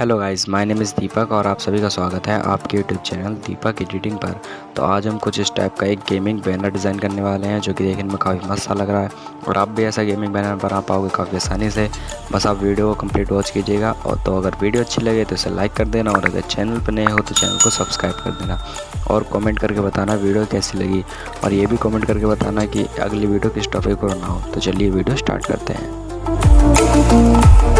Hello guys, my name is Deepak और आप सभी का स्वागत है आपके यूट्यूब चैनल दीपक एडिटिंग पर। तो आज हम कुछ इस टाइप का एक गेमिंग बैनर डिज़ाइन करने वाले हैं जो कि देखने में काफ़ी मस्त सा लग रहा है और आप भी ऐसा गेमिंग बैनर बना पाओगे काफ़ी आसानी से। बस आप वीडियो को कंप्लीट वॉच कीजिएगा और तो अगर वीडियो अच्छी लगे तो इसे लाइक कर देना और अगर चैनल पर नए हो तो चैनल को सब्सक्राइब कर देना और कॉमेंट करके बताना वीडियो कैसी लगी और ये भी कॉमेंट करके बताना कि अगली वीडियो किस टॉपिक पर बनाओ। तो चलिए वीडियो स्टार्ट करते हैं।